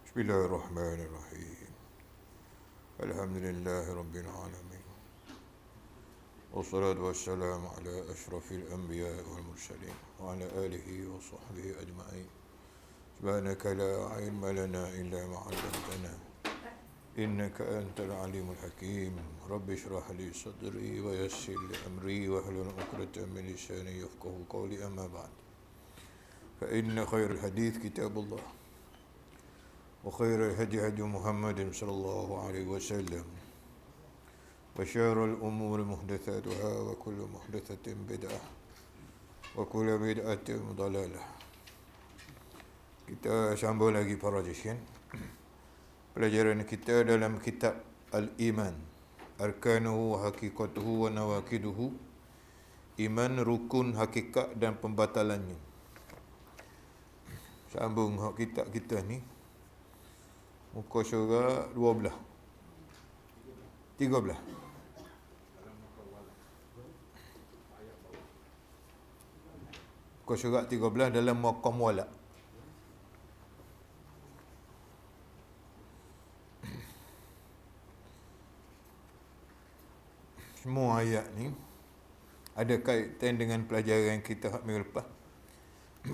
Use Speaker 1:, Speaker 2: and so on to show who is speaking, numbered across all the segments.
Speaker 1: Bismillahirrahmanirrahim. Alhamdulillahi Rabbil Alamin. Wassalatu wassalamu ala ashrafil anbiya wal mursalin wa ala alihi wa sahbihi ajma'in. Subhanaka la ilma lana illa ma 'allamtana innaka antal alimul hakim. Rabbi shrah li sadri wa yassir li amri wa hlul 'uqdatam min lisani yafqahu qawli, amma ba'd. Fa inna khairal hadits kitabullah وخير الهدي هدي محمد صلى الله عليه وسلم وشر الأمور محدثاتها وكل محدثة بدعة وكل بدعة ضلالة. Kita sambung lagi para jisyan pelajaran kita dalam kitab Al-Iman, Arkanuhu wa Haqiqatuhu wa Nawakiduhu. Iman, rukun, hakikat dan pembatalannya. Sambung kitab kita ni, muka surat 12 13. Muka surat 13 dalam maqam wala. Semua ayat ni ada kaitan dengan pelajaran kita minggu lepas,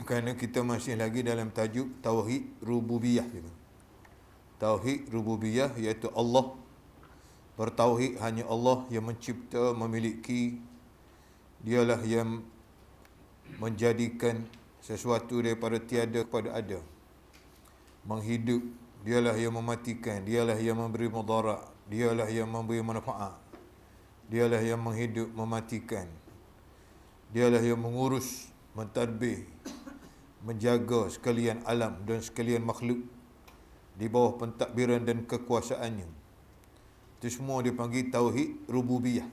Speaker 1: kerana kita masih lagi dalam tajuk Tauhid Rububiyah. Tauhid Rububiyah, iaitu Allah bertauhid, hanya Allah yang mencipta, memiliki, dialah yang menjadikan sesuatu daripada tiada kepada ada, menghidup, dialah yang mematikan, dialah yang memberi mudarat, dialah yang memberi manfaat, dialah yang menghidup, mematikan, dialah yang mengurus, mentadbir, menjaga sekalian alam dan sekalian makhluk di bawah pentadbiran dan kekuasaannya. Itu semua dipanggil Tauhid Rububiyah.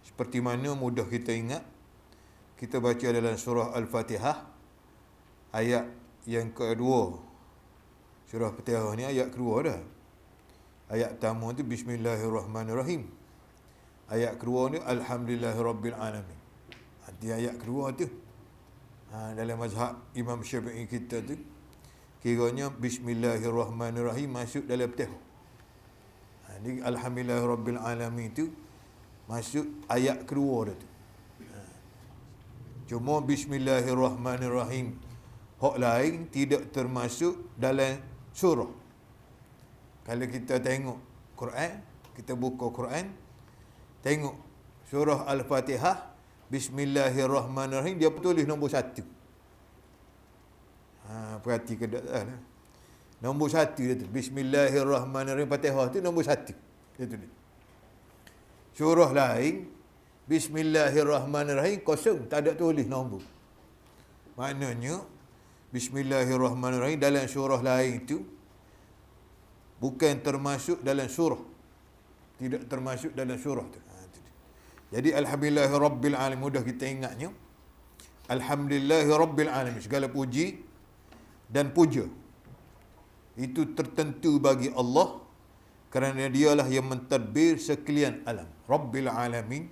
Speaker 1: Seperti mana mudah kita ingat, kita baca dalam surah Al-Fatihah, ayat yang kedua. Surah Al-Fatihah ni ayat kedua dah. Ayat pertama tu Bismillahirrahmanirrahim. Ayat kedua ni Alhamdulillahirrabbilalamin. Arti ayat kedua tu, dalam mazhab Imam Syafi'i kita tu, kiranya Bismillahirrahmanirrahim masuk dalam Fatihah. Jadi Alhamdulillahirrabbilalamin tu masuk ayat kedua dah tu. Cuma Bismillahirrahmanirrahim hak lain tidak termasuk dalam surah. Kalau kita tengok Quran, kita buka Quran, tengok surah Al-Fatihah, Bismillahirrahmanirrahim, dia tulis nombor 1. Perhati ke tak lah. Nombor 1 dia tu. Bismillahirrahmanirrahim, Fatihah tu nombor 1 dia tulis. Surah lain Bismillahirrahmanirrahim kosong, tak ada tulis nombor. Maknanya Bismillahirrahmanirrahim dalam surah lain itu bukan termasuk dalam surah, tidak termasuk dalam surah tu. Jadi Alhamdulillahirrabbilalamin, mudah kita ingatnya. Alhamdulillahirrabbilalamin, segala puji dan puja itu tertentu bagi Allah, kerana dialah yang mentadbir sekalian alam. Rabbil alamin,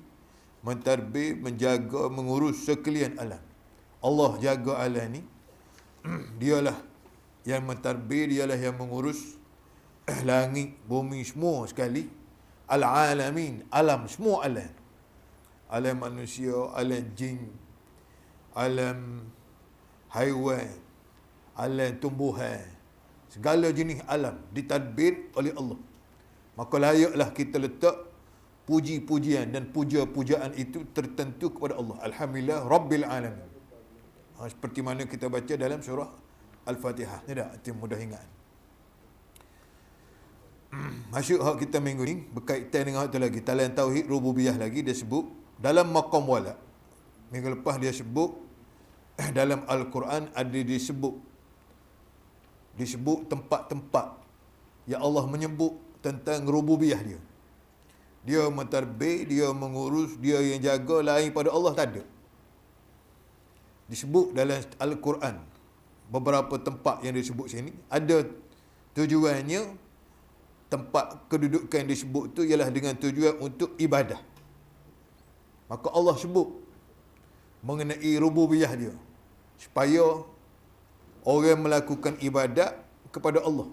Speaker 1: mentadbir, menjaga, mengurus sekalian alam. Allah jaga alam ni. Dialah yang mentadbir, dialah yang mengurus langit, bumi, semua sekali. Al-alamin, alam, semua alam. Alam manusia, alam jin, alam haiwan, alam tumbuhan, segala jenis alam ditadbir oleh Allah. Maka layaklah kita letak puji-pujian dan puja-pujaan itu tertentu kepada Allah. Alhamdulillah Rabbil Alamin. Seperti mana kita baca dalam surah Al-Fatihah. Ni dah, itu mudah ingat. Masuk hak kita minggu ni berkaitan dengan hak tu lagi. Dalam Tauhid Rububiyah lagi dia sebut dalam maqam wala. Minggu lepas dia sebut dalam Al-Quran ada disebut tempat-tempat yang Allah menyebut tentang rububiyah dia. Dia mentadbir, dia mengurus, dia yang jaga, lain pada Allah tak ada. Disebut dalam Al-Quran beberapa tempat yang disebut sini, ada tujuannya. Tempat kedudukan disebut tu ialah dengan tujuan untuk ibadah. Maka Allah sebut mengenai rububiyah dia supaya orang melakukan ibadat kepada Allah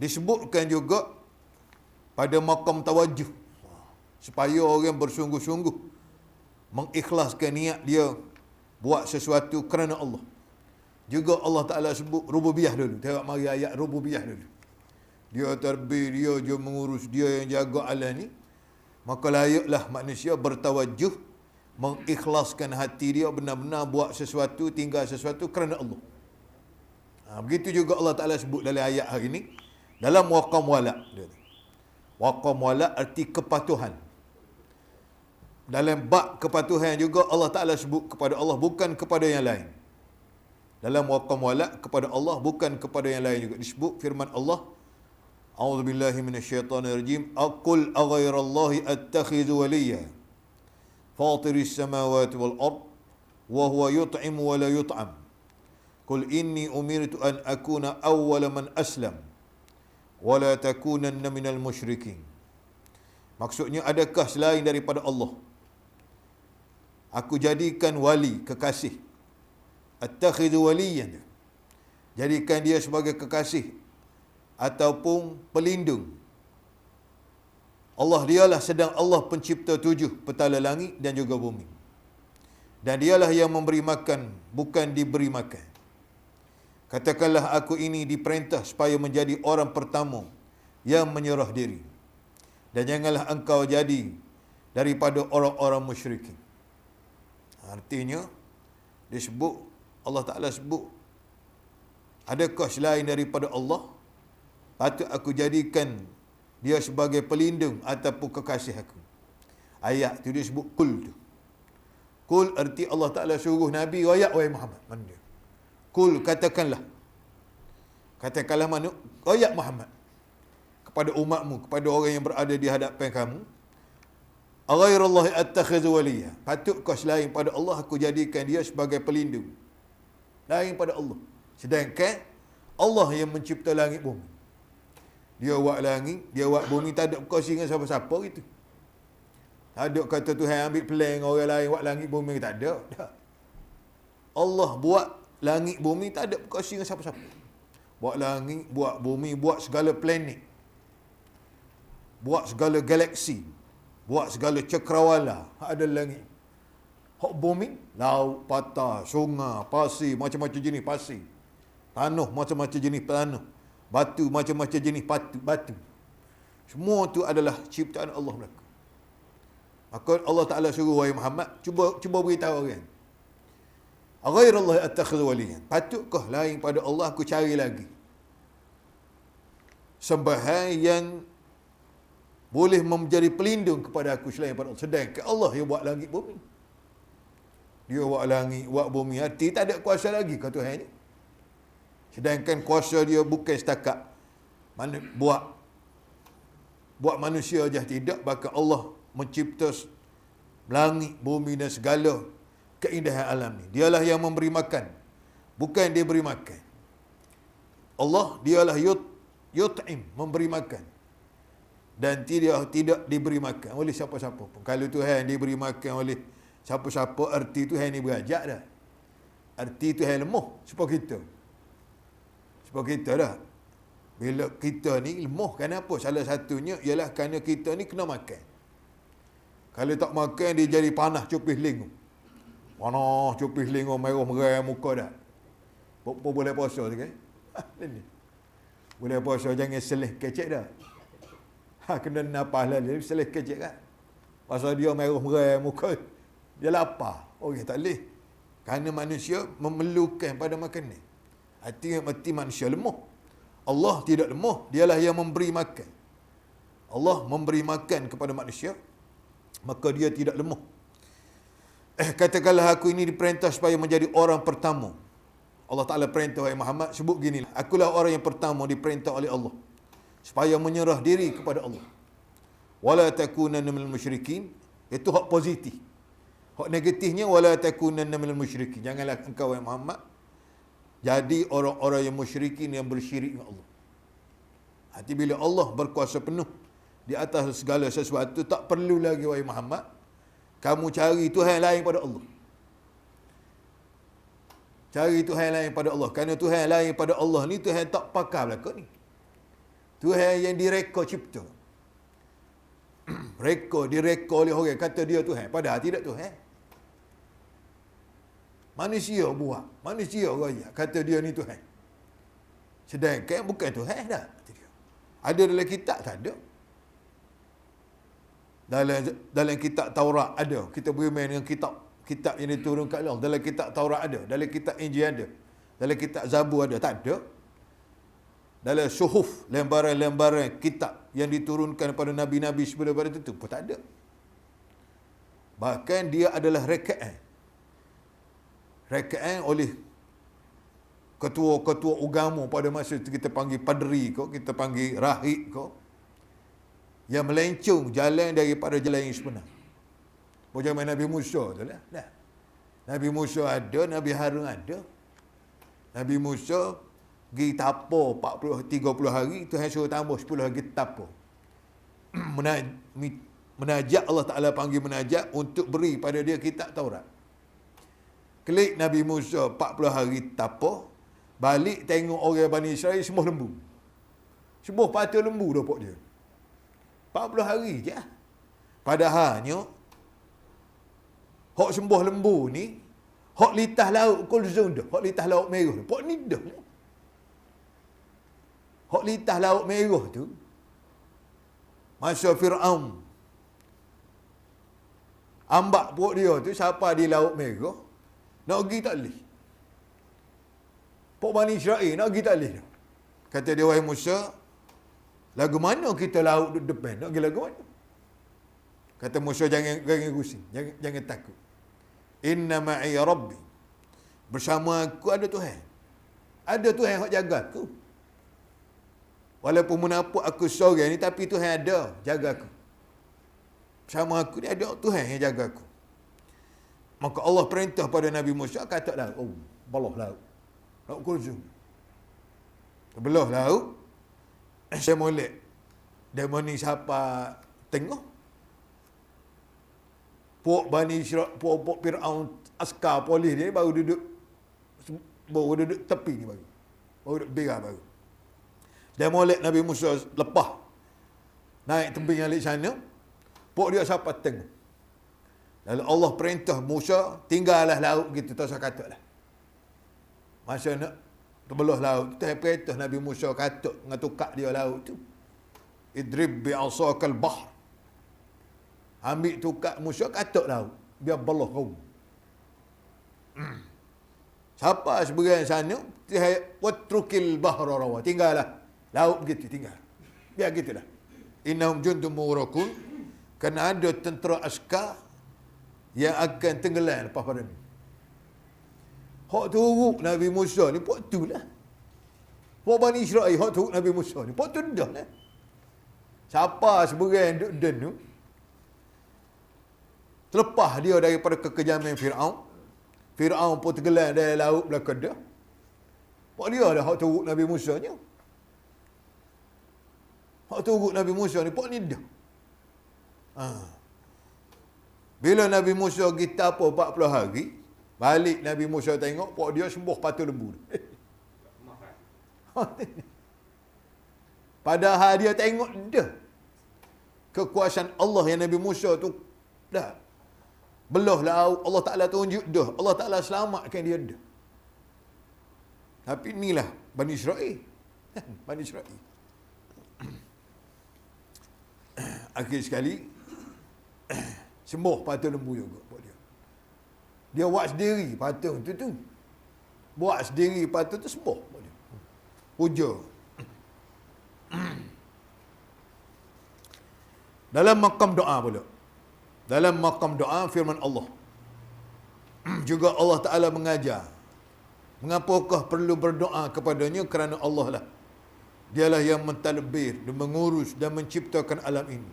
Speaker 1: Disebutkan juga pada maqam tawajuh, supaya orang bersungguh-sungguh mengikhlaskan niat dia buat sesuatu kerana Allah. Juga Allah Ta'ala sebut rububiyah dulu. Tengok mari ayat rububiyah dulu. Dia terbir, dia je mengurus, dia yang jaga alam ni. Maka layaklah manusia bertawajuh, mengikhlaskan hati dia benar-benar buat sesuatu, tinggal sesuatu kerana Allah. Begitu juga Allah Ta'ala sebut dalam ayat hari ni, dalam waqam wala'. Waqam wala' arti kepatuhan. Dalam bab kepatuhan juga Allah Ta'ala sebut kepada Allah, bukan kepada yang lain. Dalam waqam wala' kepada Allah, bukan kepada yang lain juga. Disebut firman Allah, A'udzubillahi minasyaitanirrajim, aqul aghairallahi attakhidhu waliyya fatiris samawati wal ard wa huwa yut'imu wa la yut'am qul inni umirtu an akuna awwala man aslam wa la takunanna minal musyrikin. Maksudnya, adakah selain daripada Allah aku jadikan wali, kekasih. Attakhidhu waliyyan, jadikan dia sebagai kekasih ataupun pelindung. Allah dialah sedang Allah pencipta 7 petala langit dan juga bumi. Dan dialah yang memberi makan, bukan diberi makan. Katakanlah aku ini diperintah supaya menjadi orang pertama yang menyerah diri. Dan janganlah engkau jadi daripada orang-orang musyrikin. Artinya, disebut, Allah Ta'ala sebut, adakah selain daripada Allah patut aku jadikan dia sebagai pelindung ataupun kekasih aku. Ayat tu dia sebut kul tu. Kul arti Allah Ta'ala suruh Nabi royak, wahai Muhammad. Mana dia? Kul, katakanlah. Katakanlah mana? Royak Muhammad kepada umatmu, kepada orang yang berada di hadapan kamu. Aghairallahi attakhidhu waliyya. Patutkah selain pada Allah aku jadikan dia sebagai pelindung? Lain pada Allah. Sedangkan Allah yang mencipta langit bumi. Dia buat langit, dia buat bumi, tak ada berkongsi dengan siapa-siapa gitu. Tak ada kata Tuhan ambil plan orang lain buat langit bumi, tak ada. Allah buat langit bumi, tak ada berkongsi dengan siapa-siapa. Buat langit, buat bumi, buat segala planet. Buat segala galaksi. Buat segala cakrawala. Ada langit. Hak bumi, laut, patah, sungai, pasir, macam-macam jenis pasir. Tanah, macam-macam jenis tanah. Batu, macam-macam jenis batu. Semua tu adalah ciptaan Allah belaka. Maka Allah Ta'ala suruh, wahai Muhammad, cuba beritahu orang. Aghairallahi attakhidhu waliyyan. Patutkah lain pada Allah aku cari lagi sembahan yang boleh menjadi pelindung kepada aku selain pada Allah. Sedangkan Allah yang buat langit bumi. Dia buat langit, buat bumi. Hati tak ada kuasa lagi kata Tuhan ni. Sedangkan kuasa dia bukan setakat buat manusia aja, tidak. Bahkan Allah mencipta langit, bumi dan segala keindahan alam ni. Dialah yang memberi makan, bukan dia beri makan. Allah dialah yut'im, memberi makan. Dan tidak diberi makan oleh siapa-siapa pun. Kalau Tuhan diberi makan oleh siapa-siapa, arti Tuhan ni berajak dah. Arti Tuhan lemah supaya kita. Sebab kita dah, bila kita ni lemah, kenapa? Salah satunya ialah kerana kita ni kena makan. Kalau tak makan, dia jadi panah cupis lingu. Panah cupis lingu, merah merai muka dah. Boleh puasa tu kan? Boleh puasa, jangan selih kecek dah. Kena napas lah, dia selih kecek kan? Pasal dia merah merai muka, dia lapar. Orang tak boleh. Kerana manusia memerlukan pada makan ni. Arti manusia lemah. Allah tidak lemah. Dialah yang memberi makan. Allah memberi makan kepada manusia, maka dia tidak lemah. Katakanlah aku ini diperintah supaya menjadi orang pertama. Allah Ta'ala perintah, wahai Muhammad, sebut gini, akulah orang yang pertama diperintah oleh Allah supaya menyerah diri kepada Allah. Wala takunanna minal musyrikin. Itu hak positif. Hak negatifnya, wala takunanna minal musyrikin. Janganlah engkau, wahai Muhammad, jadi orang-orang yang musyrikin, yang bersyirik dengan Allah. Hati bila Allah berkuasa penuh di atas segala sesuatu, tak perlu lagi, wahai Muhammad, kamu cari Tuhan lain pada Allah. Cari Tuhan lain pada Allah. Kerana Tuhan lain pada Allah ni, Tuhan tak pakar belaka ni. Tuhan yang direka cipta. Direka oleh orang kata dia Tuhan, padahal tidak Tuhan. Manusia buat, manusia raya kata dia ni Tuhan. Sedangkan bukan Tuhan dah. Ada dalam kitab tak ada. Dalam kitab Taurat ada. Kita beriman dengan kitab yang diturunkan Allah. Dalam kitab Taurat ada, dalam kitab Injil ada, dalam kitab Zabur ada, tak ada. Dalam suhuf, lembaran-lembaran kitab yang diturunkan pada nabi-nabi sebelum pada itu pun tak ada. Bahkan dia adalah rekaan oleh ketua-ketua agama pada masa itu. Kita panggil padri kau, kita panggil rahib kau, yang melencong jalan daripada jalan yang sebenar. Macam Nabi Musa tu lah. Nabi Musa ada, Nabi Harun ada. Nabi Musa pergi tapo 30 hari, Tuhan suruh tambah 10 hari tapo. Menajak, Allah Ta'ala panggil menajak untuk beri pada dia kitab Taurat. Klik Nabi Musa 40 hari tapo, balik tengok orang Bani Israel semua lembu. Semua patut lembu dapat dia. 40 hari je. Padahalnya hak sembah lembu ni, hak litah laut kulzum dah, hak litah laut merah. Pok ni dah. Hak litah laut merah tu, masa Fir'aun ambak perut dia tu, siapa di laut merah, nak pergi tak boleh. Pok Bani Israel nak pergi tak boleh. Kata dia, wahai Musa, lagu mana kita laut duduk depan? Nak pergi lagu mana? Kata Musa, jangan pusing, jangan takut. Inna ma'i Rabbi. Bersama aku ada Tuhan. Ada Tuhan yang jaga aku. Walaupun menapuk aku seorang ni, tapi Tuhan ada jaga aku. Bersama aku ni ada Tuhan yang jaga aku. Maka Allah perintah pada Nabi Musa, kata laut. Oh, belah laut. Laut Kulzum. Belah laut. Saya molek. Demo ni siapa tengok? Pok Bani Israel, pok Fir'aun, askar polis dia baru duduk tepi ni baru. Baru duduk berah baru. Dia molek Nabi Musa lepas. Naik tebing alik sana. Pok dia siapa tengok. Lalu Allah perintah Musa, tinggallah laut gitu, tak usah kata lah. Masa nak terbelah laut, Tuhan perintah Nabi Musa katuk dengan tukak dia laut tu. Idrib bi'asakal bahr. Ambil tukak Musa, katuk laut. Biar belah kau. Siapa sebagian sana, watrukil bahra rawa. Tinggallah. Laut begitu, tinggal. Biar gitu dah. Innahum jundum murakun. Kerana ada tentera askar yang akan tenggelam lepas pada ni. Hak turut Nabi Musa ni, pok tu lah. Pok Bani Israel, hak turut Nabi Musa ni, pok tu dah lah. Siapa sebagian duduk dan tu, terlepas dia daripada kekejaman Fir'aun. Fir'aun pun tenggelam dari laut belakang dia. Pok dia dah hak turut Nabi Musa ni. Hak turut Nabi Musa ni, pok ni dah. Bila Nabi Musa kita apa 40 hari, balik Nabi Musa tengok, pok dia sembuh patung lembu. Padahal dia tengok dah kekuasaan Allah yang Nabi Musa tu dah belah laut, Allah Ta'ala tunjuk dah, Allah Ta'ala selamatkan dia dah. Tapi inilah Bani Israel. Bani Israel. Akhir sekali sembuh patung lembu juga buat dia. Dia buat sendiri patung tu. Buat sendiri patung tu sembuh buat dia. Puja. Dalam maqam doa pula. Dalam maqam doa firman Allah. Juga Allah Ta'ala mengajar. Mengapakah perlu berdoa kepadanya? Kerana Allah lah. Dialah yang mentadbir dan mengurus dan menciptakan alam ini.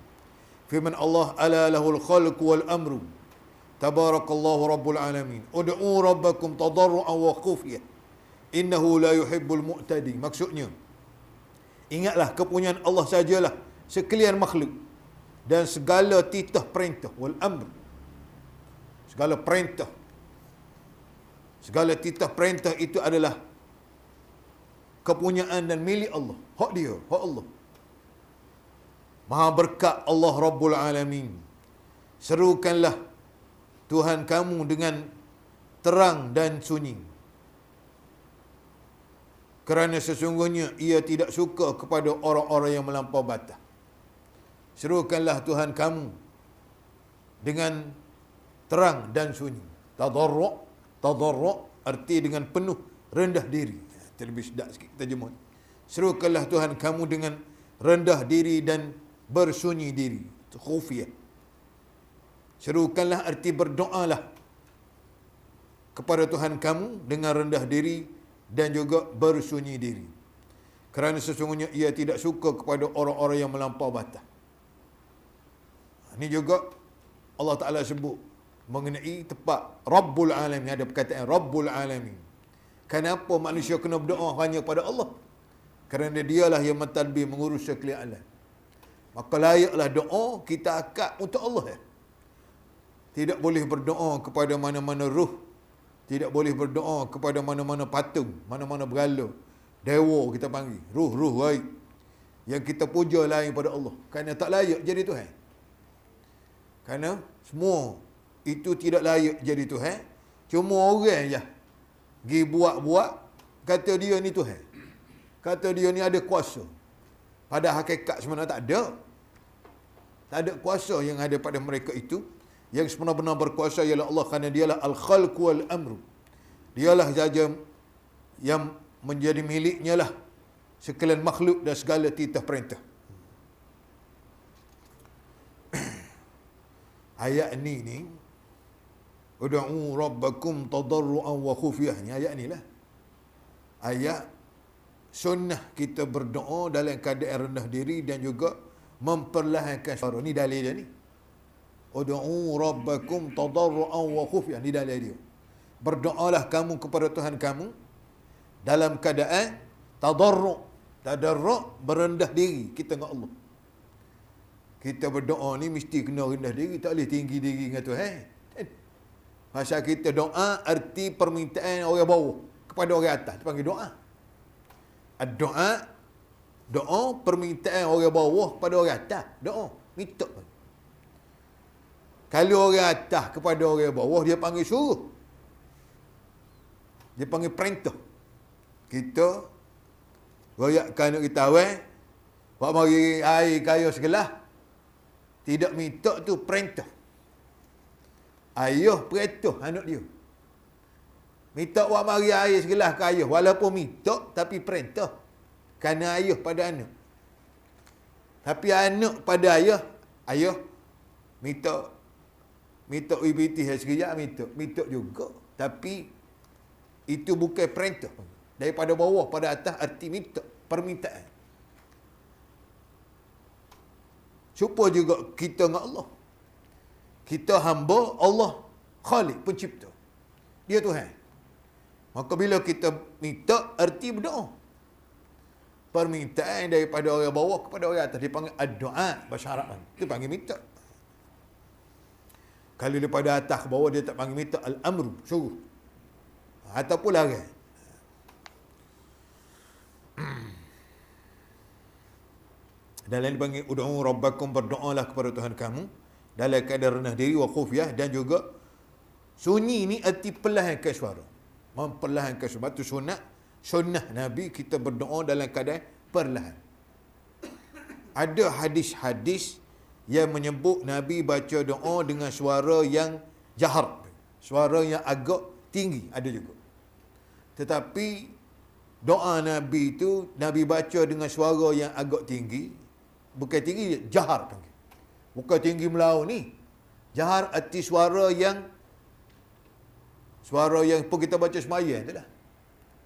Speaker 1: Firman Allah, ala lahul khalq wal amru. Tabarakallahu rabbul alamin. Ud'u rabbakum tadarru'an wa khufyah. Innahu la yuhibbul mu'tadi. Maksudnya, ingatlah kepunyaan Allah sajalah sekalian makhluk dan segala titah perintah wal amr. Segala perintah. Segala titah perintah itu adalah kepunyaan dan milik Allah. Hak dia, hak Allah. Maha berkat Allah Rabbul Alamin. Serukanlah Tuhan kamu dengan terang dan sunyi. Kerana sesungguhnya ia tidak suka kepada orang-orang yang melampau batas. Serukanlah Tuhan kamu dengan terang dan sunyi. Tadarru' arti dengan penuh rendah diri. Terlebih sedap sikit terjemah. Serukanlah Tuhan kamu dengan rendah diri dan bersunyi diri. Khufiyah. Serukanlah arti berdoalah kepada Tuhan kamu dengan rendah diri dan juga bersunyi diri. Kerana sesungguhnya ia tidak suka kepada orang-orang yang melampau batas. Ini juga Allah Ta'ala sebut mengenai tepat Rabbul Alamin. Ada perkataan Rabbul Alamin. Kenapa manusia kena berdoa hanya pada Allah? Kerana dialah yang mentadbir mengurus sekalian alam. Maka layaklah doa kita akad untuk Allah. Tidak boleh berdoa kepada mana-mana ruh. Tidak boleh berdoa kepada mana-mana patung, mana-mana berhala. Dewa kita panggil. Ruh-ruh baik. Yang kita puja lain pada Allah. Kerana tak layak jadi Tuhan. Kerana semua itu tidak layak jadi Tuhan. Cuma orang je pergi buat-buat, kata dia ni Tuhan. Kata dia ni ada kuasa. Pada hakikat sebenarnya tak ada. Tak ada kuasa yang ada pada mereka itu. Yang sebenar-benar berkuasa ialah Allah, kerana dialah al-khalq wal amru. Dialah saja yang menjadi miliknya lah sekalian makhluk dan segala titah perintah. Ayat ni ud'u rabbakum tadarruan wa khufyah. Ni ayat ni lah. Ayat sunnah kita berdoa dalam keadaan rendah diri dan juga memperlahankan suara. Ni dalil dia ni. Ud'u rabbakum tadarruan wa khufyah. Ni dalil dia. Berdoalah kamu kepada Tuhan kamu dalam keadaan tadarru'. Tadarru' berendah diri kita dengan Allah. Kita berdoa ni mesti kena rendah diri, tak boleh tinggi diri dengan Tuhan. Pasal kita doa arti permintaan orang bawah kepada orang atas, dipanggil doa. Doa, doa permintaan orang bawah kepada orang atas, doa, minta. Kalau orang atas kepada orang bawah, dia panggil suruh. Dia panggil perintah. Kita royakkan anak kita awal, buat mari air kaya segelas. Tidak minta tu perintah. Ayah perintah anak dia. Minta buat mari air segelas ke ayah. Walaupun minta, tapi perintah. Kerana ayah pada anak. Tapi anak pada ayah, ayah minta UBT sekejap, minta juga. Tapi itu bukan perintah. Daripada bawah pada atas arti minta, permintaan. Supaya juga kita dengan Allah. Kita hamba, Allah Khalik, pencipta. Dia Tuhan. Maka bila kita minta, arti berdoa. Permintaan daripada orang bawah kepada orang atas. Dia panggil ad-doa, bahasa Arab. Dia panggil minta. Kalau daripada atas ke bawah, dia tak panggil minta, al-amru, suruh. Ataupun larang. Dalam dipanggil ud'u rabbakum, berdoalah kepada Tuhan kamu dalam keadaan rendah diri wa khufyah, dan juga sunyi ni arti perlahankan suara. Memperlahankan suara. Itu sunnah Nabi kita berdoa dalam keadaan perlahan. Ada hadis-hadis yang menyebut Nabi baca doa dengan suara yang jahar, suara yang agak tinggi, ada juga. Tetapi doa Nabi itu Nabi baca dengan suara yang agak tinggi. Bukan tinggi, jahar panggil. Bukan tinggi melaut ni. Jahar arti suara yang pun kita baca sembahyang tu lah.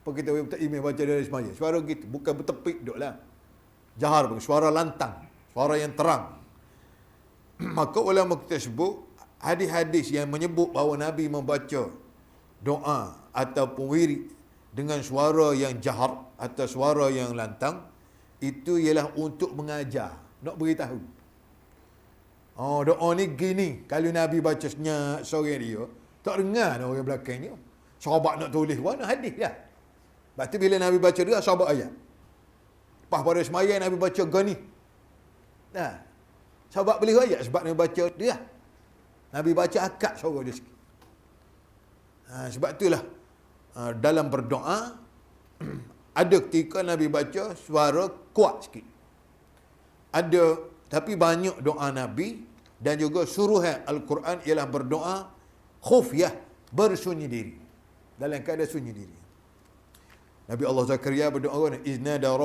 Speaker 1: Pun kita email baca dari sembahyang. Suara gitu, bukan bertepik duk lah. Jahar panggil, suara lantang, suara yang terang. Maka ulama kita sebut hadis-hadis yang menyebut bahawa Nabi membaca doa ataupun wirid dengan suara yang jahar atau suara yang lantang, itu ialah untuk mengajar, nak beritahu. Oh, doa ni gini. Kalau Nabi baca senyap sore dia, tak dengar orang belakangnya. Sahabat nak tulis mana hadis dah. Lepas tu bila Nabi baca dia, sahabat ayat. Lepas pada semayang Nabi baca gani. Nah, Sebab boleh ayat, sebab Nabi baca dia. Nabi baca akad suara dia sikit. Sebab itulah dalam berdoa ada ketika Nabi baca suara kuat sikit. Ada, tapi banyak doa Nabi dan juga suruhan Al-Quran ialah berdoa khufyah, bersunyi diri. Dalam keadaan sunyi diri. Nabi Allah Zakaria berdoa iznada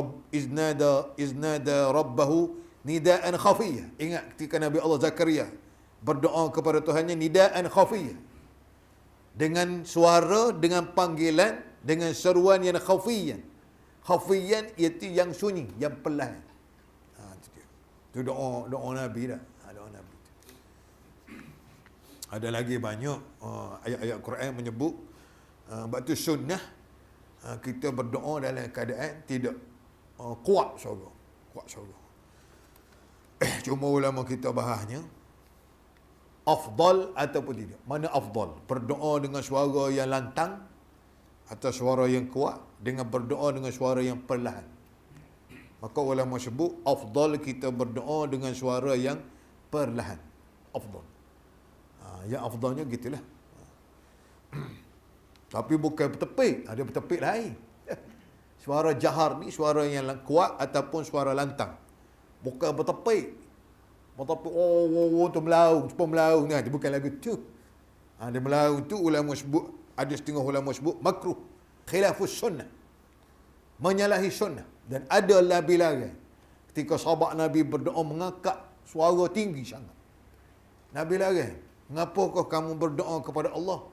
Speaker 1: rabbahu nidaan khafiyah. Ingat ketika Nabi Allah Zakaria berdoa kepada Tuhannya nidaan khafiyah. Dengan suara, dengan panggilan, dengan seruan yang khafiyan. Khafiyan iaitu yang sunyi, yang perlahan. Itu dia. Itu doa Nabi dah. Doa Nabi. Ada lagi banyak ayat-ayat Quran menyebut sebab tu sunnah kita berdoa dalam keadaan tidak kuat suara. Kuat suara. Cuma ulama kita bahasnya afdal ataupun tidak. Mana afdal? Berdoa dengan suara yang lantang atau suara yang kuat dengan berdoa dengan suara yang perlahan. Maka ulama sebut afdal kita berdoa dengan suara yang perlahan. Afdal. Yang afdalnya gitulah. Tapi bukan bertepik. Ada bertepik lain. Suara jahar ni suara yang kuat ataupun suara lantang. Bukan bertepik. Bertepik, tu melaung, cepat melaung. Nah, itu bukan lagu tu. Dia melaung tu ulama sebut, ada setengah ulama sebut makruh. Khilafus sunnah. Menyalahi sunnah. Dan ada Nabi lagi. Ketika sahabat Nabi berdoa mengangkat suara tinggi sangat. Nabi lagi, mengapakah kamu berdoa kepada Allah?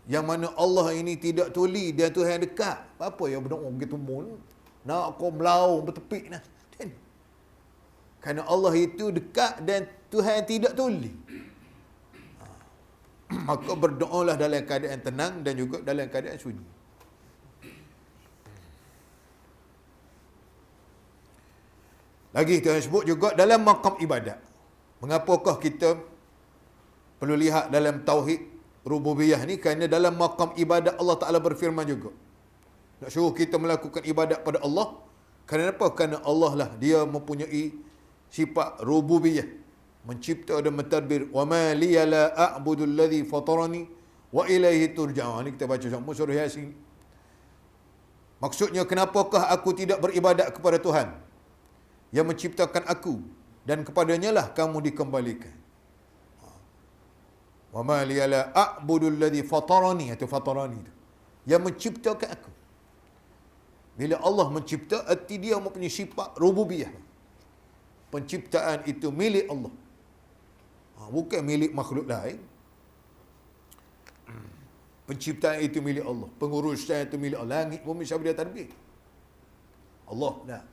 Speaker 1: Yang mana Allah ini tidak tuli dan Tuhan dekat. Apa yang berdoa begitu mun? Nak kau melaung bertepik nah. Kerana Allah itu dekat dan Tuhan tidak tuli. Maka berdoalah dalam keadaan tenang dan juga dalam keadaan sunyi. Lagi Tuhan sebut juga dalam maqam ibadat. Mengapakah kita perlu lihat dalam tauhid rububiyah ni? Kerana dalam maqam ibadat Allah Ta'ala berfirman juga. Nak suruh kita melakukan ibadat pada Allah. Kerana apa? Kerana Allah lah, dia mempunyai sifat rububiyah, mencipta dan mentadbir. Wa ma liya la a'budu alladhi fatarani wa ilaihi turja'un. Ini kita baca sama surah Yasin. Maksudnya, kenapakah aku tidak beribadat kepada Tuhan yang menciptakan aku dan kepadanya lah kamu dikembalikan. Wa ma liya la a'budu alladhi fatarani, atau fatarani itu yang menciptakan aku. Bila Allah mencipta, arti dia mempunyai sifat rububiyah. Penciptaan itu milik Allah. Bukan milik makhluk lain. Penciptaan itu milik Allah. Pengurusan itu milik Allah. Langit bumi siapa dia tadbir? Allah dah.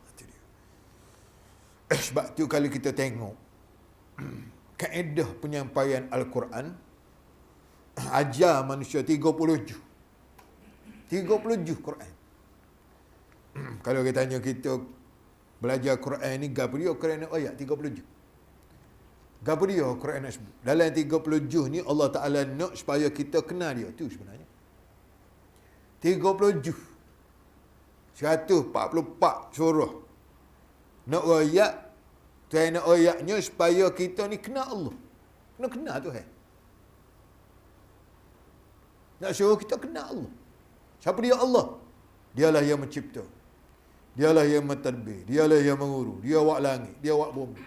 Speaker 1: Sebab tu kalau kita tengok kaedah penyampaian Al-Quran, ajar manusia 37 Quran. Kalau kita tanya kita belajar Quran ni, gapo dia Quran ayat 37. Gapo dia Quran nak sebut? Dalam 37 ni Allah Ta'ala nak supaya kita kenal dia tu sebenarnya. 37 144 surah. Nak ayat, Tuhan nak ayatnya supaya kita ni kenal Allah. Kena kenal Tuhan. Nak suruh kita kenal Allah. Siapa dia Allah? Dialah yang mencipta. Dialah yang mentadbir. Dialah yang mengurus. Dia buat langit. Dia buat bumi.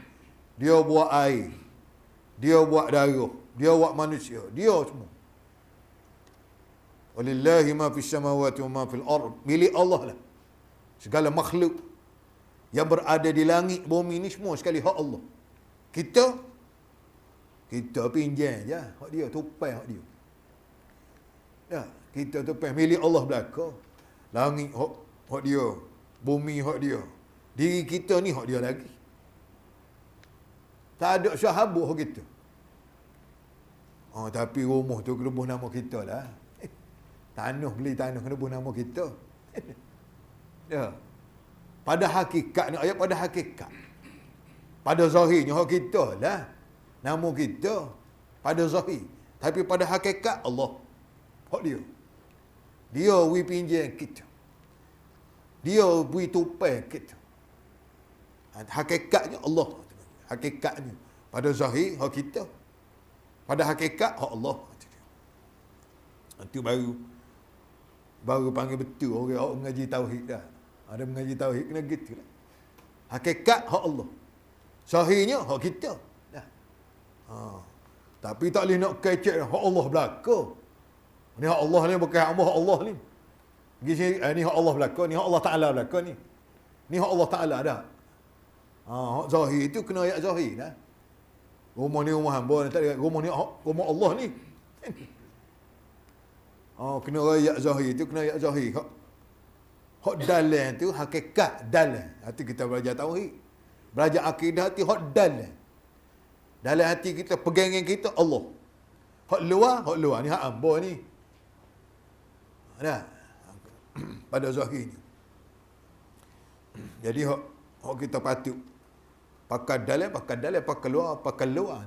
Speaker 1: Dia buat air. Dia buat darah. Dia buat manusia. Dia semua. Walillahi ma fis samawati wa ma fil ard. Milik Allah lah. Segala makhluk yang berada di langit, bumi ni semua sekali hak Allah. Kita pinjam je. Hak dia, tupai hak dia. Ya, kita tupai milik Allah belaka. Langit hak dia. Bumi hak dia. Diri kita ni hak dia lagi. Tak ada sahabat hak kita. Tapi rumah tu kena buh nama kita lah. Tanah, beli tanah kena buh nama kita. Ya. Pada hakikat ni, ayat pada hakikat. Pada zahirnya hak kita lah. Nama kita. Pada zahir. Tapi pada hakikat Allah. Hak dia. Dia beri pinjam kita. Dia beri tupai kita. Hakikatnya Allah. hakikatnya. Pada zahir hak kita. Pada hakikat hak Allah. Itu baru panggil betul orang mengaji tauhid dah. Ada mengaji tauhid kena gitu lah. Hakikat hak Allah. Zahirnya hak kita. Dah. Tapi tak boleh nak kecek hak Allah belaka. Ni hak Allah ni bukan hak Allah ni. Ni hak Allah belaka, ni hak Allah Taala belaka ni. Ni hak Allah Taala dah. Hak zahir itu kena ayat zahir dah. Rumah ni rumah hamba ni tak ada. Rumah ni rumah Allah ni. Kena ayat zahir itu kena ayat zahir. Hak dalam tu hakikat dalam. Hati kita belajar tauhid. Belajar akidah tu hak dalam. Dalam hati kita, pegangan kita Allah. Hak luar ni hak hamba ni. Dah. Pada zahir ni. Jadi hak kita patut pakai dalam, pakai luar.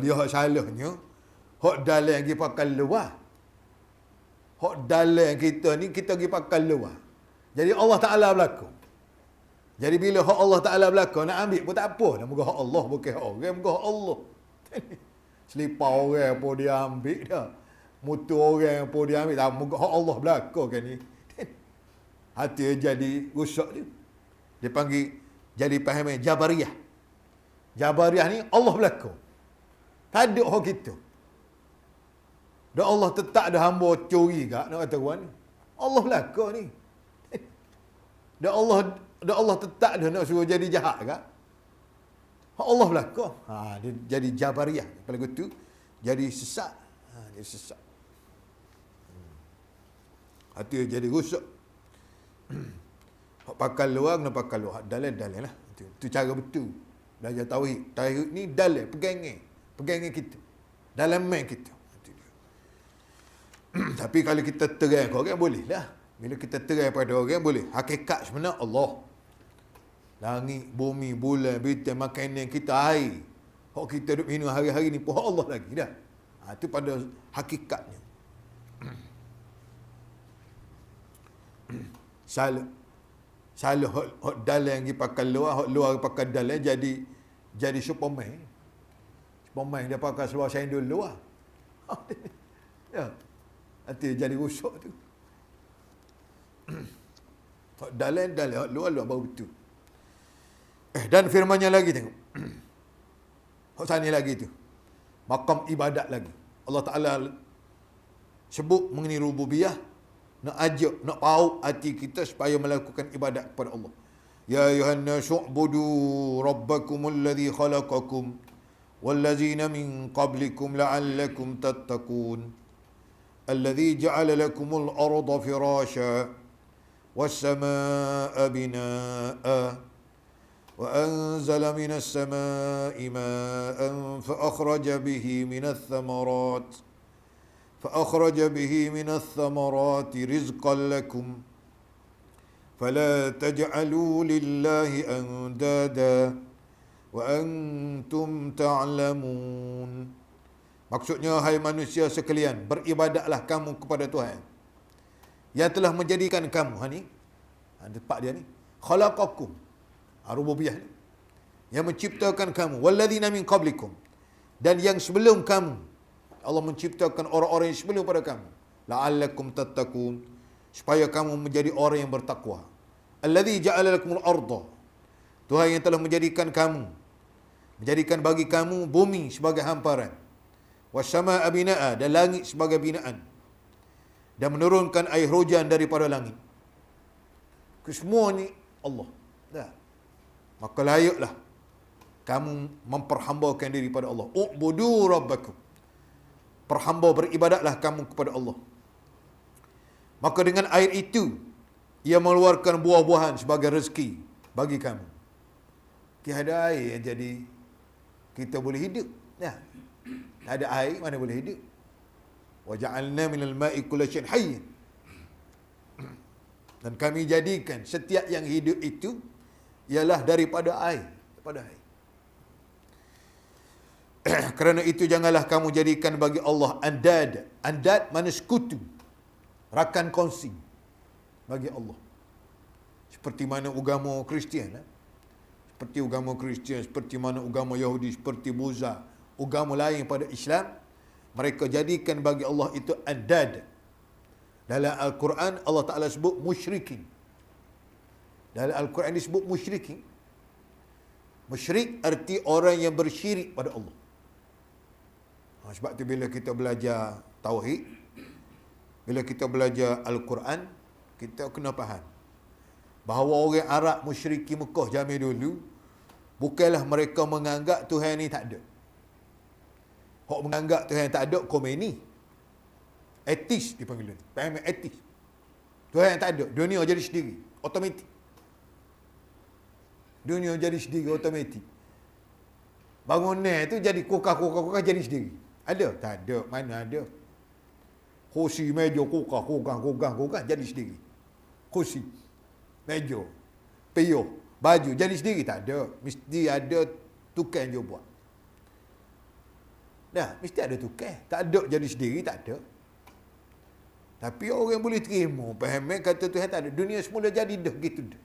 Speaker 1: Dia hak salahnya, hak dalam lagi pakai luar. Hak dalam kita ni kita pergi pakai luar. Jadi Allah Taala berlaku. Jadi bila hak Allah Taala berlaku nak ambil pun tak apa. Moga hak Allah bukan hak orang, moga hak Allah. Selipar orang pun dia ambil dah. Mutu orang pun dia ambil dah. Moga hak Allah berlaku kan ni. Hati jadi rusak dia. Dia panggil jadi faham Jabariyah. Jabariyah ni Allah berlaku. Tak ada hak kita. Dan Allah tetap ada hamba curi kak nak kata orang ni. Allah belaka ni. Dan Allah tetap ada nak suruh jadi jahat kak. Allah belaka. Dia jadi Jabariyah. Kalau gitu jadi sesat. Dia sesat. Hati jadi rusak. Hak pakai luar kena pakai luar. Hak dalam lah. Itu cara betul. Belajar tauhid. Tauhid ni dalam pegangan kita. Dalam main kita. Tapi kalau kita terang ke orang boleh lah. Bila kita terang pada orang boleh. Hakikat sebenar Allah. Langit, bumi, bulan, bintang, makanan kita, air. Hak kita duduk minum hari-hari ni pun hak Allah lagi dah. Itu pada hakikatnya. Salah hak dalam yang pakai luar, hak luar pakai dalam jadi Superman. Superman dia pakai seluar sandal luar. Ya. Nanti jadi rusak tu. Hak dalam, hak luar baru betul. Dan firmannya lagi tengok. Hak sana lagi tu. Maqam ibadat lagi. Allah Ta'ala sebut mengenai rububiyah. Nak ajak, nak pauk hati kita supaya melakukan ibadat kepada Allah. Ya ayuhan nasu'budu rabbakumul ladzi khalaqakum wallazina min qablikum la'allakum tattaqun. Alladzi ja'ala lakumul arda firasha was-samaa'a binaa'a wa anzala minas samaa'i maa'an fa akhraja bihi من الثمرات رزقا لكم فلا تجعلوا لله أندادا وأنتم تعلمون. Maksudnya, hai manusia sekalian, beribadatlah kamu kepada Tuhan yang telah menjadikan kamu. Ni tempat dia ni, khalaqakum, rububiyah ni, yang menciptakan kamu, walladzina min qablikum, dan yang sebelum kamu. Allah menciptakan orang-orang yang sebelum pada kamu. La'allakum tattaqun, supaya kamu menjadi orang yang bertakwa. Alladzi ja'ala lakumul arda, Tuhan yang telah menjadikan bagi kamu bumi sebagai hamparan. Was-samaa'a binaa'a, dan langit sebagai binaan. Dan menurunkan air hujan daripada langit. Kesemua ni Allah. Dah. Maka layaklah kamu memperhambakan diri pada Allah. U'budu rabbakum, beribadatlah kamu kepada Allah. Maka dengan air itu, ia mengeluarkan buah-buahan sebagai rezeki bagi kamu. Tiada air yang jadi kita boleh hidup. Ya. Tak ada air, mana boleh hidup? Wa ja'alna minal ma'i kulla syai'in hayy. Dan kami jadikan setiap yang hidup itu ialah daripada air. Kerana itu janganlah kamu jadikan bagi Allah andad. Andad mana sekutu, rakan kongsi bagi Allah. Seperti mana agama Kristian. seperti agama Kristian, seperti mana agama Yahudi, seperti Buddha, agama lain pada Islam, mereka jadikan bagi Allah itu andad. Dalam Al-Quran Allah Ta'ala sebut musyrikin. Dalam Al-Quran disebut musyrikin. Musyrik arti orang yang bersyirik pada Allah. Sebab tu bila kita belajar tauhid, bila kita belajar Al-Quran, kita kena faham bahawa orang Arab musyriki Mekah zaman dulu, bukanlah mereka menganggap Tuhan ni tak ada. Hak menganggap Tuhan tak ada, Khomeini. Etis dipanggil. Faham? Etis. Tuhan tak ada, dunia jadi sendiri, automatik. Dunia jadi sendiri, automatik. Bangunan tu jadi kokah jadi sendiri. Ada? Tak ada. Mana ada? Kursi, meja, kokah jadi sendiri. Kursi, meja, piyuh, baju jadi sendiri. Tak ada. Mesti ada tukang je buat. Dah, mesti ada tukang. Tak ada jadi sendiri, tak ada. Tapi orang boleh terima, faham kata Tuhan tak ada. Dunia semula jadi dah gitu dah.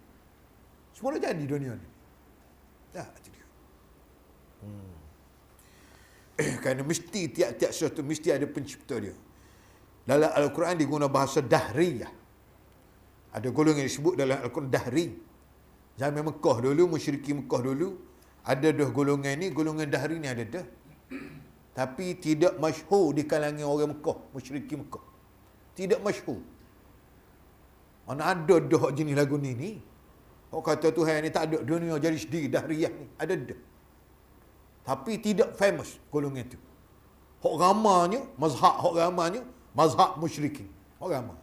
Speaker 1: Semula jadi dunia ni. Dah, itu dia. Kerana mesti tiap-tiap sesuatu mesti ada pencipta dia. Dalam Al-Quran diguna bahasa dahriyah. Ada golongan yang disebut dalam Al-Quran dahri. Zaman Mekah dulu, musyriki Mekah dulu, ada dah golongan ni, golongan dahri ni ada dah. Tapi tidak masyhur di kalangan orang Mekah, musyriki Mekah. Tidak masyhur. Mana ada dah jenis lagu ni. Orang kata Tuhan ni tak ada, dunia jadi sendiri, dahriyah ni. Ada dah. Tapi tidak famous golongan tu. Hak ramanya, mazhab musyrikin. Hak ramah.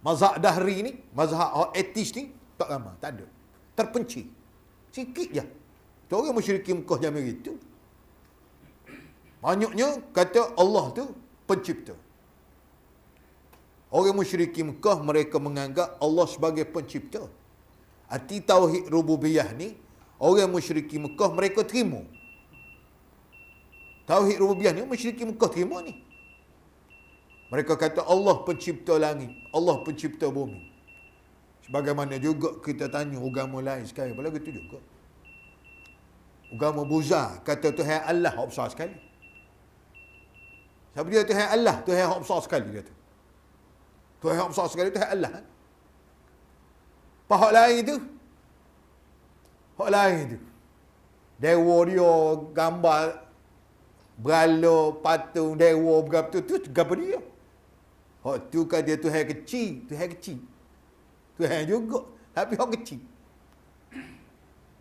Speaker 1: Mazhab dahri ni, mazhab etis ni, tak ramah, tak ada. Terpencil. Sikit je. Tu orang musyrikin Mekah zaman itu. Banyaknya kata Allah tu pencipta. Orang musyrikin Mekah mereka menganggap Allah sebagai pencipta. Arti tauhid rububiyah ni, orang musyrikin Mekah mereka terima. Tauhid rububiyah ni musyrikin Mekah terima ni. Mereka kata Allah pencipta langit, Allah pencipta bumi. Sebagaimana juga kita tanya agama lain sekarang, pula gitu juga. Agama Buddha kata Tuhan Allah hak besar sekali. Siapa dia Tuhan Allah? Tuhan hak besar sekali dia tu. Tuhan hak besar sekali, Tuhan Allah. Hak lain tu? Hak lain tu. Dewa dia gambar berala, patung, dewa berapa tu apa dia? Hak tu kan dia Tuhan kecil, Tuhan kecil. Tuhan juga, tapi hak kecil.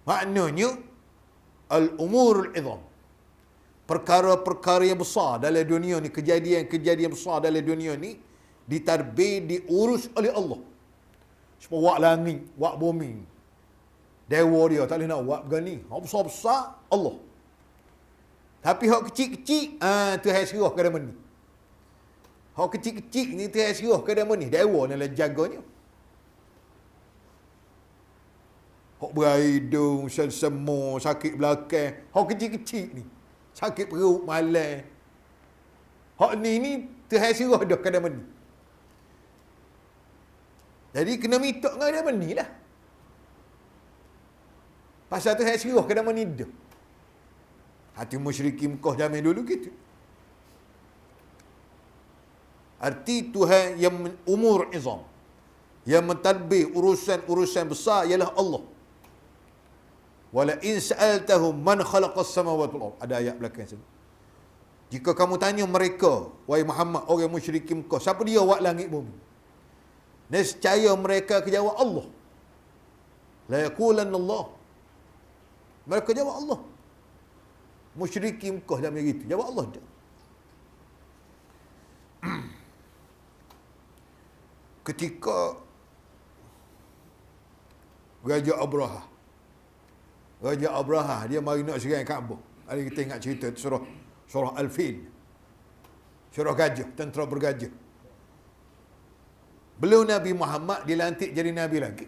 Speaker 1: Maknanya al-umurul izam. Perkara-perkara yang besar dalam dunia ni, kejadian-kejadian besar dalam dunia ni ditadbir, diurus oleh Allah. Sebab wak langit, wak bumi. Dewa dia tak boleh nak buat begini. Hak besar-besar Allah. Tapi hak kecil-kecil, Tuhan serah ke dalam ni. Hak kecil-kecil ni Tuhan serah ke dalam ni. Dewa ni lah jaganya. Hak berhidung, semua sakit belakang. Hak kecil-kecil ni. Sakit perut, malam. Hak ni Tuhan serah dah ke dalam ni. Jadi kena minta dengan dalam ni lah. Pasal Tuhan serah ke dalam ni dah. Hati musyrikin Mekah zaman dulu gitu. Arti Tuhan yang umur izam, yang mentadbir urusan-urusan besar ialah Allah. Wala in sa'altahum man khalaqas samawati wal ard. Ada ayat belakang sini. Jika kamu tanya mereka, wahai Muhammad, orang musyrikin Mekah, siapa dia buat langit bumi? Nescaya mereka akan jawab Allah. La yaqulanna Allah. Mereka jawab Allah. Musyrikin Mekah zaman itu jawab Allah dah. Ketika Raja Abraha dia mari nak serang Kaabah. Hari kita ingat cerita surah Al-Fil. Surah gajah, tentera bergajah. Belum Nabi Muhammad dilantik jadi nabi lagi.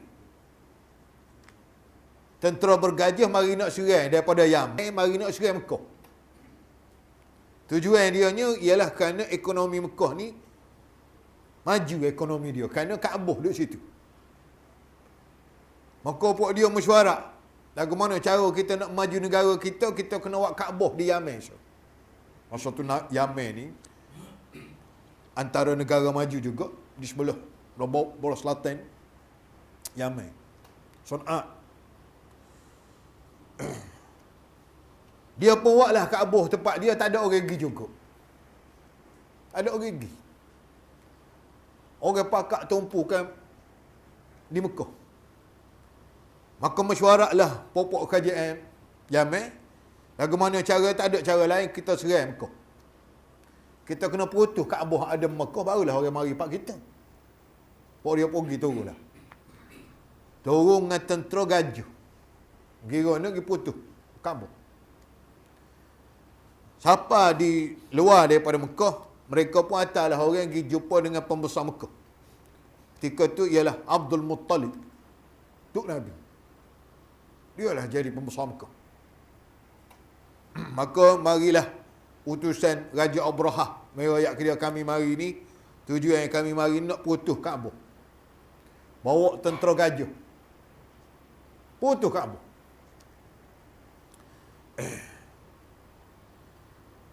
Speaker 1: Tentera bergajah mari nak serang daripada Yaman, mari nak serang Mekah. Tujuan dia ialah kerana ekonomi Mekah ni maju ekonomi dia kerana Kaabah duduk situ. Maka puak dia mesyuarat Lagu mana cara kita nak maju negara kita, kita kena buat Kaabah di Yaman. So. Masa tu Yaman ni antara negara maju juga di sebelah bola selatan Yaman. Son'a. Dia pun buatlah Kaabah tempat dia tak ada orang pergi juga. Ada orang pergi. Orang pakak tumpukan di Mekah. Maka mesyuaratlah pokok kerajaan Yaman. Lagu mana cara, tak ada cara lain, kita serang Mekah. Kita kena putus Kaabah ada Mekah, barulah orang mari pak kita. Pok dia pergi turunlah. Turun dengan tentera gajah. Kira ni pergi putus Kaabah. Siapa di luar daripada Mekah, mereka pun hantarlah orang pergi jumpa dengan pembesar Mekah. Ketika tu ialah Abdul Muttalib, Tok Nabi. Dialah jadi pembesar Mekah. Maka marilah utusan Raja Abrahah. Merayak dia kami mari ni, tujuan yang kami mari nak putus Kaabah. Bawa tentera gajah. Putus Kaabah.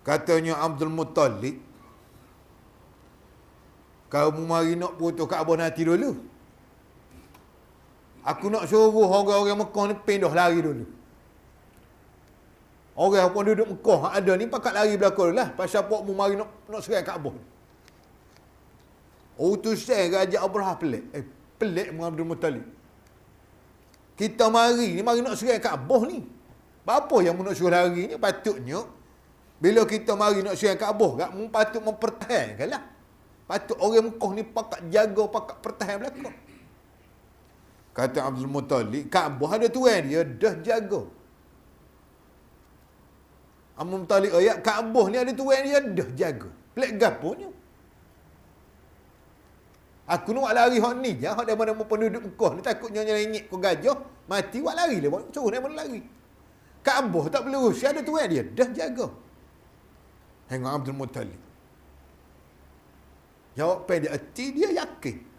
Speaker 1: Katanya Abdul Muttalib, kamu mari nak putus Kaabah nanti dulu. Aku nak suruh orang-orang Mekah ni pindah lari dulu. Orang pun duduk Mekah ada ni pakat lari belakang lah. Pasal pokmu mari nak serang Kaabah. Utusan Raja Abrahah pelik. Pelik dengan Abdul Muttalib. Kita mari nak serang Kaabah ni. Apa yang nak suruh lari ni? Patutnya bila kita mari nak serang Kaabah, patut mempertahankan lah. Patut orang Mekah ni pakat jaga, pakat pertahan belakang. Kata Abdul Muttalib, Kaabah ada tuan dia, dah jaga. Abdul Muttalib ayat, Kaabah ni ada tuan dia, dah jaga. Pelik gaponya. Aku nak lari hak ni je, hak daripada penduduk Mekah ni takutnya nyelengit ke gajah, mati buat lari lah. Suruh dia mana lari. Kaabah tak perlu urus, ada tuan dia, dah jaga. Tengok Abdul Muttalib. Jawapan dia, hati dia yakin.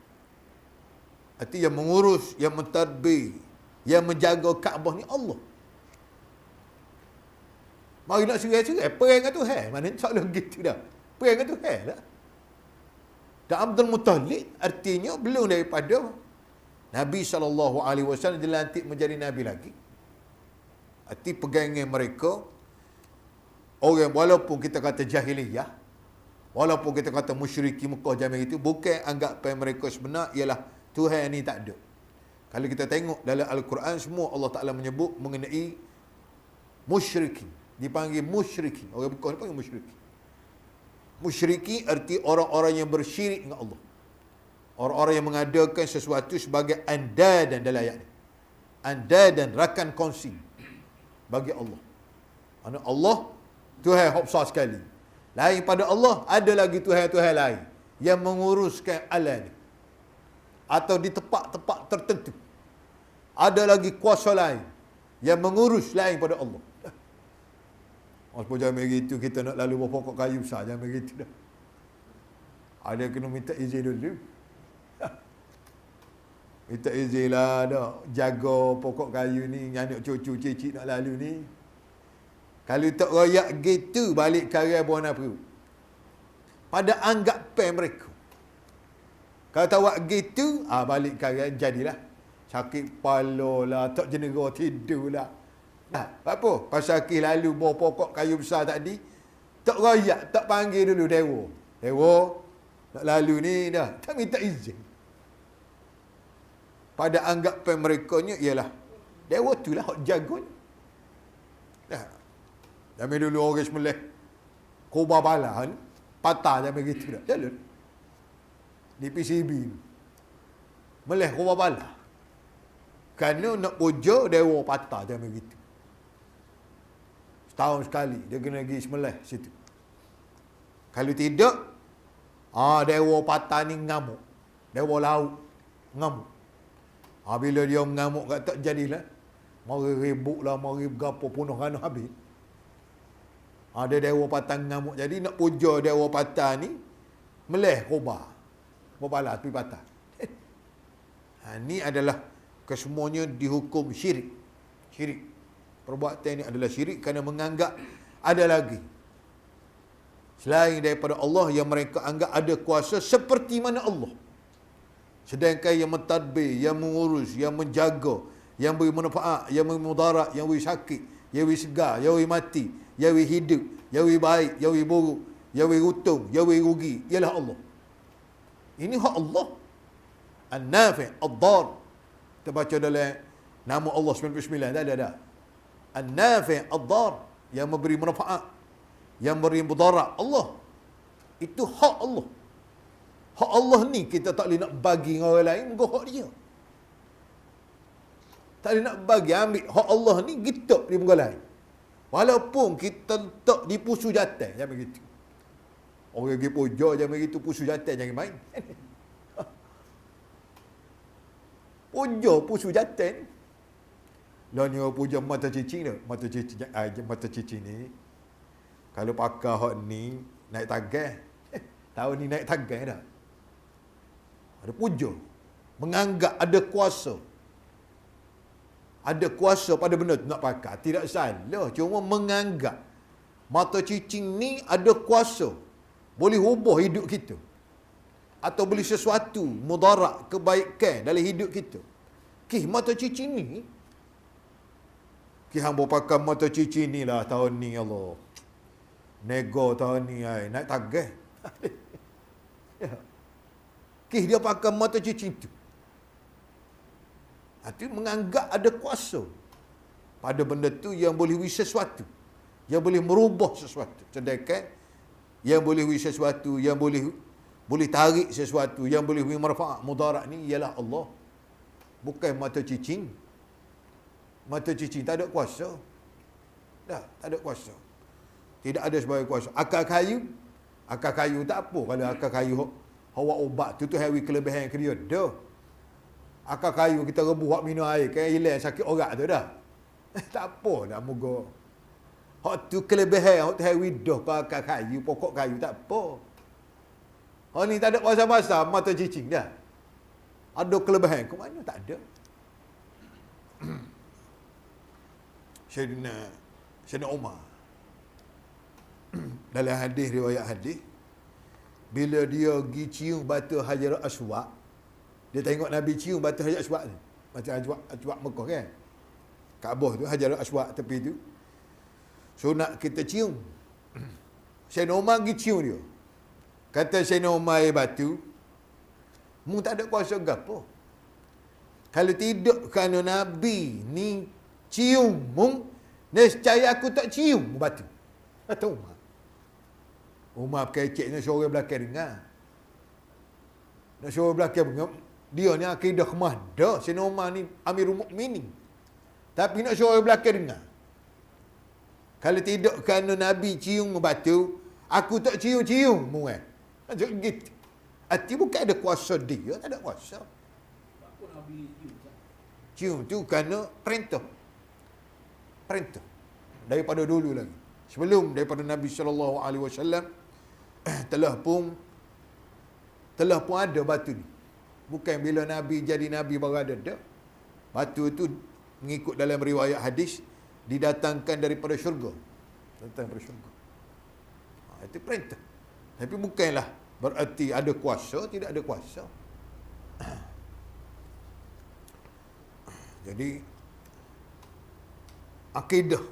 Speaker 1: Hati yang mengurus, yang mentadbir, yang menjaga Kaabah ni Allah. Mari nak serai-serai, perang dengan Tuhan. Mana soalan gitu dah. Perang dengan Tuhan lah. Dan Abdul Muttalib artinya belum daripada Nabi SAW dilantik menjadi Nabi lagi. Arti pegangan mereka, orang walaupun kita kata jahiliyah, walaupun kita kata musyriki Mekah zaman itu, bukan anggapan mereka sebenar ialah Tuhan ni tak ada. Kalau kita tengok dalam Al-Quran, semua Allah Ta'ala menyebut mengenai musyrikin. Dipanggil musyrikin. Orang Mekah ni panggil musyrikin. Musyriki arti orang-orang yang bersyirik dengan Allah. Orang-orang yang mengadakan sesuatu sebagai andadan dalam ayat ni. Andadan, rakan kongsi bagi Allah. Maksudnya Allah, Tuhan yang besar sekali. Lain pada Allah, ada lagi Tuhan-Tuhan lain yang menguruskan alam ni. Atau di tempat-tempat tertentu. Ada lagi kuasa lain yang mengurus lain pada Allah. Apa jangan begitu, kita nak lalu buah pokok kayu besar, jangan begitu dah. Ada kena minta izin dulu. Minta izin lah dah. Jaga pokok kayu ni, anak cucu cicit nak lalu ni. Kalau tak royak gitu, balik karya buah perut. Pada anggapan mereka. Kalau tak buat gitu, balik karya jadilah. Sakit kepala lah, tak jenera tidur lah. Apa? Pasal Akif lalu bawa pokok kayu besar tadi, tak royak, tak panggil dulu dewa. Dewa, nak lalu ni dah, tak minta izin. Pada anggapan mereka nya ialah, dewa tu lah hak jagonya. Dah. Zaman dulu orang sembelih kubah bala ni, patah zaman gitu dah. Jalan. Di PCB ni. Melih kubah bala. Kerana nak puja dewa patah zaman gitu. Setahun sekali dia kena pergi sembelih situ. Kalau tidak, dewa patah ni ngamuk. Dewa laut ngamuk. Bila dia mengamuk kat tak jadilah. Mari ribut lah, mari berapa punuh kan habis. Ada dewa patah ngamuk. Jadi nak puja dewa patah ni, melih kubah. Kubah tepi patah. Ni adalah kesemuanya dihukum syirik. Syirik. Perbuatan ini adalah syirik kerana menganggap ada lagi selain daripada Allah yang mereka anggap ada kuasa seperti mana Allah. Sedangkan yang mentadbir, yang mengurus, yang menjaga, yang beri manfaat, yang beri mudarat, yang beri sakit, yang beri segar, yang beri mati, yang beri hidup, yang beri baik, yang beri buruk, yang beri untung, yang beri rugi, ialah Allah. Ini hak Allah. An-Nafi', Ad-Dar. Kita baca dalam nama Allah 99, tak ada. An-Nafi', Ad-Dar, yang memberi manfaat, yang beri mudarat, Allah. Itu hak Allah. Hak Allah ni kita tak boleh nak bagi dengan orang lain, muka hak dia. Tak boleh nak bagi, ambil hak Allah ni gitok di muka lain. Walaupun kita letak di pusu jantan, jangan begitu. Orang pergi puja jangan begitu, pusu jantan jangan main. Puja pusu jantan. Lah ni orang puja mata cicing tu. Mata cicing ni, kalau pakai hak ni, naik tagai. Tahun ni naik tagai dah. Ada puja. Menganggap ada kuasa. Ada kuasa pada benda tu nak pakai. Tidak salah. Cuma menganggap mata cicing ni ada kuasa. Boleh ubah hidup kita. Atau boleh sesuatu mudarat, kebaikan dalam hidup kita. Mata cicing ni. Hamba pakai mata cicing ni lah tahun ni, Allah. Nego tahun ni, naik tagai. Dia pakai mata cicing tu. Itu menganggap ada kuasa pada benda tu yang boleh beri sesuatu, yang boleh merubah sesuatu. Sedangkan yang boleh beri sesuatu, yang boleh tarik sesuatu, yang boleh beri manfaat, mudarat ni ialah Allah. Bukan mata cicing. Mata cicing tak ada kuasa. Tak ada kuasa. Tidak ada sebagai kuasa. Akar kayu tak apa kalau akar kayu hawa ubat tu hari kelebihan ke dia. Dah. Akar kayu kita rebus hak minum air, kan hilang sakit orat tu dah. Tak apa dah moga. Hak tu kelebihan hak hari dah pa akar kayu, pokok kayu tak apa. Hak ni tak ada kuasa-kuasa mata cicing dah. Ada kelebihan ke mana? Tak ada. Sayyidina Umar dalam hadis, riwayat hadis, bila dia pergi cium batu Hajar Aswad, dia tengok Nabi cium batu Hajar Aswad ni. Batu Hajar Aswad Mekah kan. Kaabah tu Hajar Aswad tepi tu. So nak kita cium. Sayyidina Umar pergi cium dia. Kata Sayyidina Umar batu, mu tak ada kuasa gapo. Kalau tidak kerana Nabi ni cium mu, nescaya aku tak cium batu. Kata Umar. Umar kecek nak suruh orang belakang dengar. Nak suruh orang belakang dengar. Dia ni akidah kemah dah. Sayyidina Umar ni Amirul Mukminin. Tapi nak suruh orang belakang dengar. Kalau tidak kerana Nabi cium batu, aku tak cium-cium mu kan. Macam gitu. Arti bukan ada kuasa dia, tak ada kuasa.
Speaker 2: Apa Nabi
Speaker 1: Cium tu kerana perintah. Perintah. Daripada dulu lagi. Sebelum daripada Nabi SAW telah pun ada batu ni. Bukan bila Nabi jadi Nabi baru ada dah. Batu tu mengikut dalam riwayat hadis didatangkan daripada syurga. Datang daripada syurga. Itu perintah. Tapi bukanlah berarti ada kuasa, tidak ada kuasa. Jadi akidah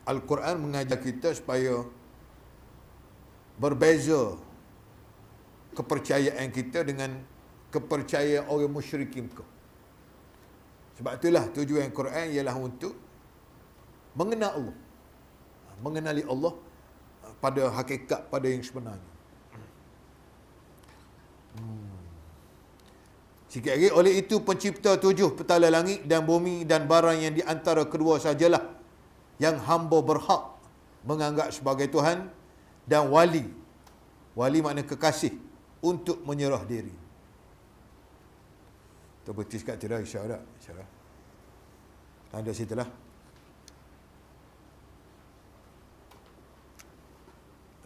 Speaker 1: Al-Quran mengajar kita supaya berbeza kepercayaan kita dengan kepercayaan orang musyrikin Mekah. Sebab itulah tujuan Quran ialah untuk mengenal Allah. Mengenali Allah pada hakikat, pada yang sebenarnya. Sikit lagi, oleh itu pencipta 7 petala langit dan bumi dan barang yang di antara kedua sajalah yang hamba berhak menganggap sebagai Tuhan dan wali. Wali makna kekasih untuk menyerah diri. Kita berhenti sekat tidak isyarat. Tanda situ lah.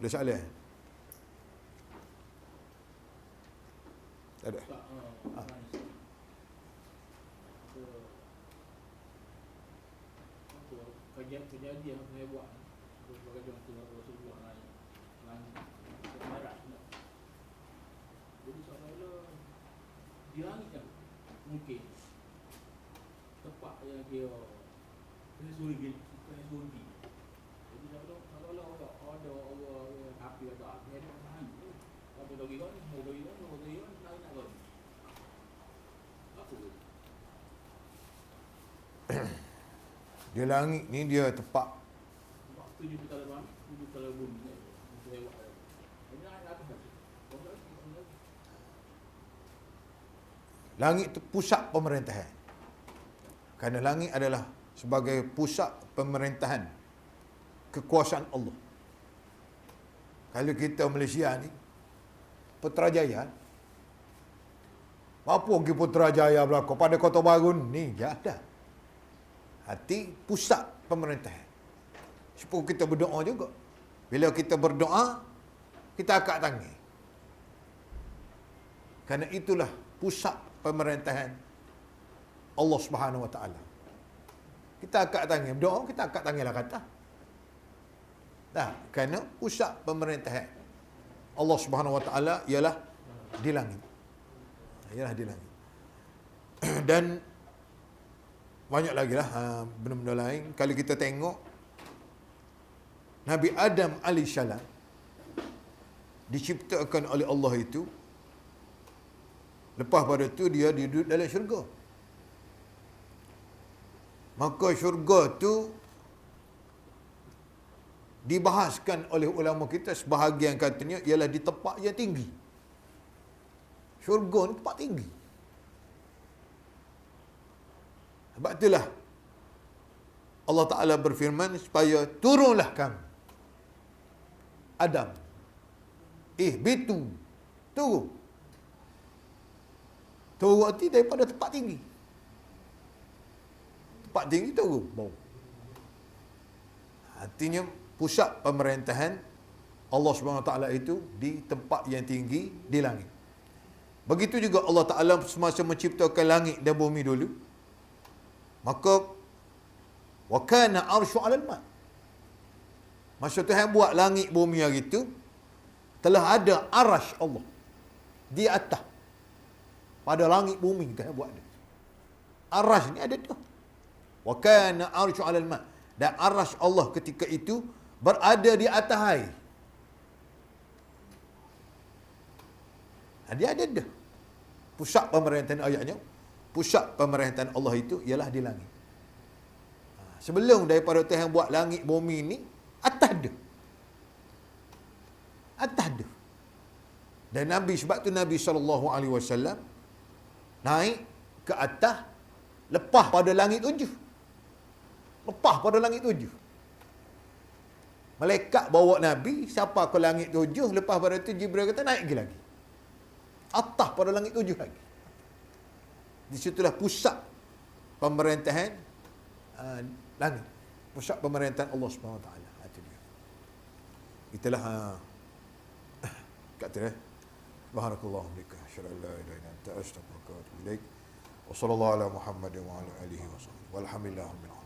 Speaker 1: Ada soalan? Tak ada.
Speaker 2: kejadian yang saya buat sebagai contoh Rasulullah naik langit ke barat. Jadi seolah-olah di langit kan mungkin tempat yang dia surgi. Jadi seolah-olah ada orang api atau apa yang naik. Apa lagi kan? Mau lagi kan naik kan. Apa tu?
Speaker 1: Dia langit ni dia tempat
Speaker 2: Waktu ni kita lepas, kita lebih bumi. Kita lewat. Ini ada apa?
Speaker 1: langit tu pusat pemerintahan. Kerana langit adalah sebagai pusat pemerintahan kekuasaan Allah. Kalau kita Malaysia ni Putrajaya, apa pergi Putrajaya berlaku pada Kota Baru ni je ada. Hati pusat pemerintahan. Supaya kita berdoa juga. Bila kita berdoa, kita angkat tangan. Kerana itulah pusat pemerintahan Allah Subhanahu Wa Taala. Kita angkat tangan berdoa, kita angkat tanganlah kata. Dah, kerana pusat pemerintahan Allah Subhanahu Wa Taala ialah di langit. Ialah di langit. Dan banyak lagi lah benda-benda lain. Kalau kita tengok Nabi Adam alaihissalam diciptakan oleh Allah itu, lepas pada itu dia duduk dalam syurga. Maka syurga tu dibahaskan oleh ulama kita, sebahagian katanya ialah di tempat yang tinggi. Syurga ni tempat tinggi. Sebab itulah Allah Ta'ala berfirman supaya turunlah kamu Adam, bitu, turun. Turun arti daripada tempat tinggi. Tempat tinggi turun bawah. Artinya pusat pemerintahan Allah Subhanahu Wa Taala itu di tempat yang tinggi di langit. Begitu juga Allah Ta'ala semasa menciptakan langit dan bumi dulu, maka wa kana arsyu 'alal ma'. Masa Tuhan buat langit bumi hari itu, telah ada arasy Allah di atas. Pada langit bumi Tuhan buat dia. Arasy ni ada tu. Wa kana arsyu 'alal ma'. Dan arasy Allah ketika itu berada di atas air. Dia ada dah. Pusat pemerintahan ayatnya, pusat pemerintahan Allah itu ialah di langit. Sebelum daripada Tuhan buat langit bumi ni, atas dia. Atas dia. Dan Nabi, sebab tu Nabi SAW naik ke atas lepas pada langit tujuh. Lepas pada langit tujuh. Malaikat bawa Nabi sampai ke langit tujuh, lepas pada itu Jibril kata naik lagi. Atas pada langit tujuh lagi. Di situlah pusat pemerintahan langit. Pusat pemerintahan Allah Subhanahu Wa Taala. Itu dia. Itulah kata Subhanakallah bika asyhadu an la ilaha illa anta astaghfiruka wa atubu ilaik. Wa sallallahu ala Muhammad wa ala alihi wa sahbihi. Walhamdulillah rabbil alamin.